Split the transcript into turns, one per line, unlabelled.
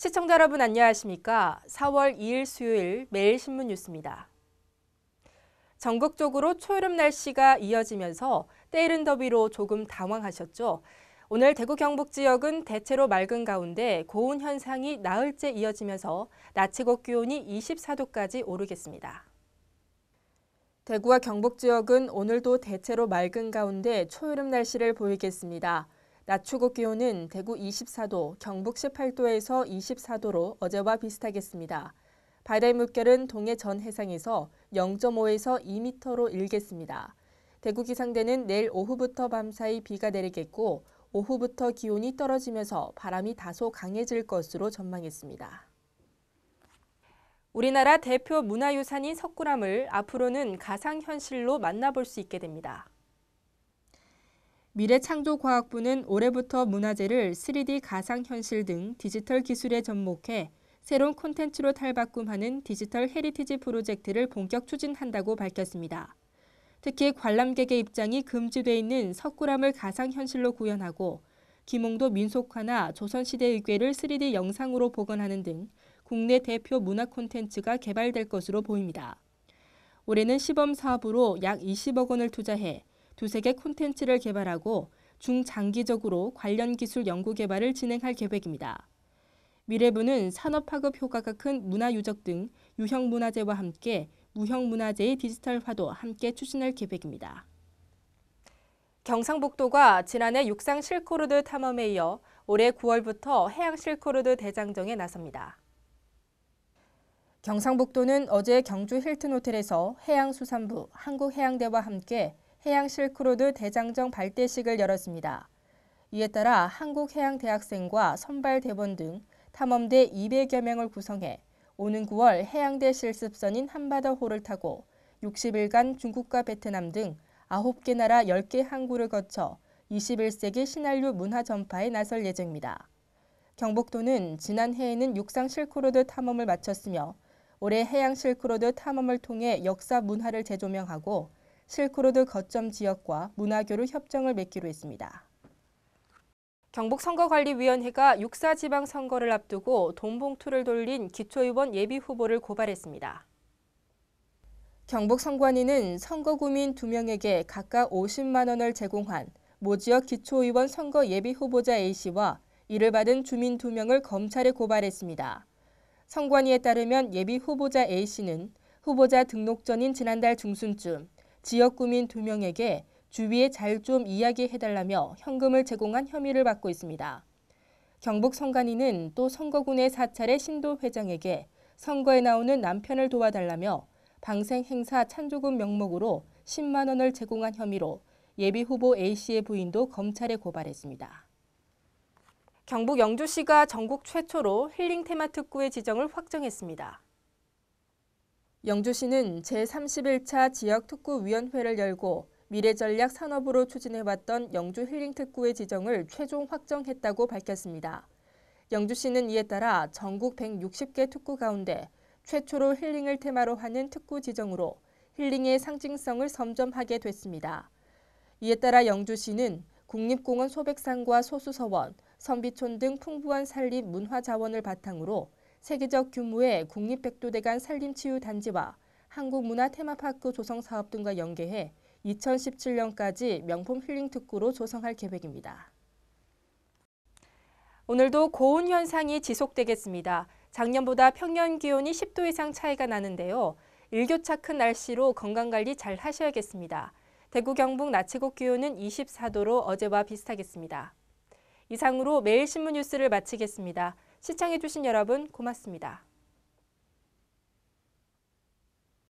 시청자 여러분 안녕하십니까? 4월 2일 수요일 매일신문 뉴스입니다. 전국적으로 초여름 날씨가 이어지면서 때이른 더위로 조금 당황하셨죠? 오늘 대구 경북 지역은 대체로 맑은 가운데 고온 현상이 나흘째 이어지면서 낮 최고 기온이 24도까지 오르겠습니다. 대구와 경북 지역은 오늘도 대체로 맑은 가운데 초여름 날씨를 보이겠습니다. 낮 최고 기온은 대구 24도, 경북 18도에서 24도로 어제와 비슷하겠습니다. 바다의 물결은 동해 전 해상에서 0.5에서 2m로 일겠습니다. 대구 기상대는 내일 오후부터 밤사이 비가 내리겠고 오후부터 기온이 떨어지면서 바람이 다소 강해질 것으로 전망했습니다. 우리나라 대표 문화유산인 석굴암을 앞으로는 가상현실로 만나볼 수 있게 됩니다. 미래창조과학부는 올해부터 문화재를 3D 가상현실 등 디지털 기술에 접목해 새로운 콘텐츠로 탈바꿈하는 디지털 헤리티지 프로젝트를 본격 추진한다고 밝혔습니다. 특히 관람객의 입장이 금지돼 있는 석굴암을 가상현실로 구현하고 김홍도 민속화나 조선시대 의궤를 3D 영상으로 복원하는 등 국내 대표 문화 콘텐츠가 개발될 것으로 보입니다. 올해는 시범 사업으로 약 20억 원을 투자해 두세 개 콘텐츠를 개발하고 중장기적으로 관련 기술 연구 개발을 진행할 계획입니다. 미래부는 산업파급 효과가 큰 문화유적 등 유형 문화재와 함께 무형 문화재의 디지털화도 함께 추진할 계획입니다. 경상북도가 지난해 육상 실크로드 탐험에 이어 올해 9월부터 해양 실크로드 대장정에 나섭니다. 경상북도는 어제 경주 힐튼 호텔에서 해양수산부, 한국해양대와 함께 해양 실크로드 대장정 발대식을 열었습니다. 이에 따라 한국해양대학생과 선발대원 등 탐험대 200여 명을 구성해 오는 9월 해양대 실습선인 한바다호를 타고 60일간 중국과 베트남 등 9개 나라 10개 항구를 거쳐 21세기 신한류 문화 전파에 나설 예정입니다. 경북도는 지난해에는 육상 실크로드 탐험을 마쳤으며 올해 해양 실크로드 탐험을 통해 역사 문화를 재조명하고 실크로드 거점 지역과 문화교류 협정을 맺기로 했습니다. 경북선거관리위원회가 육사지방선거를 앞두고 돈봉투를 돌린 기초의원 예비후보를 고발했습니다. 경북선관위는 선거구민 2명에게 각각 50만 원을 제공한 모지역 기초의원 선거 예비후보자 A씨와 이를 받은 주민 2명을 검찰에 고발했습니다. 선관위에 따르면 예비후보자 A씨는 후보자 등록 전인 지난달 중순쯤 지역구민 2명에게 주위에 잘 좀 이야기해달라며 현금을 제공한 혐의를 받고 있습니다. 경북선관위는 또 선거군의 사찰의 신도 회장에게 선거에 나오는 남편을 도와달라며 방생 행사 찬조금 명목으로 10만 원을 제공한 혐의로 예비후보 A씨의 부인도 검찰에 고발했습니다. 경북 영주시가 전국 최초로 힐링 테마특구의 지정을 확정했습니다. 영주시는 제31차 지역특구위원회를 열고 미래전략 산업으로 추진해왔던 영주 힐링특구의 지정을 최종 확정했다고 밝혔습니다. 영주시는 이에 따라 전국 160개 특구 가운데 최초로 힐링을 테마로 하는 특구 지정으로 힐링의 상징성을 선점하게 됐습니다. 이에 따라 영주시는 국립공원 소백산과 소수서원, 선비촌 등 풍부한 산림 문화 자원을 바탕으로 세계적 규모의 국립백두대간 산림치유단지와 한국문화 테마파크 조성 사업 등과 연계해 2017년까지 명품 힐링특구로 조성할 계획입니다. 오늘도 고온 현상이 지속되겠습니다. 작년보다 평년 기온이 10도 이상 차이가 나는데요. 일교차 큰 날씨로 건강관리 잘 하셔야겠습니다. 대구 경북 낮 최고 기온은 24도로 어제와 비슷하겠습니다. 이상으로 매일신문 뉴스를 마치겠습니다. 시청해주신 여러분 고맙습니다.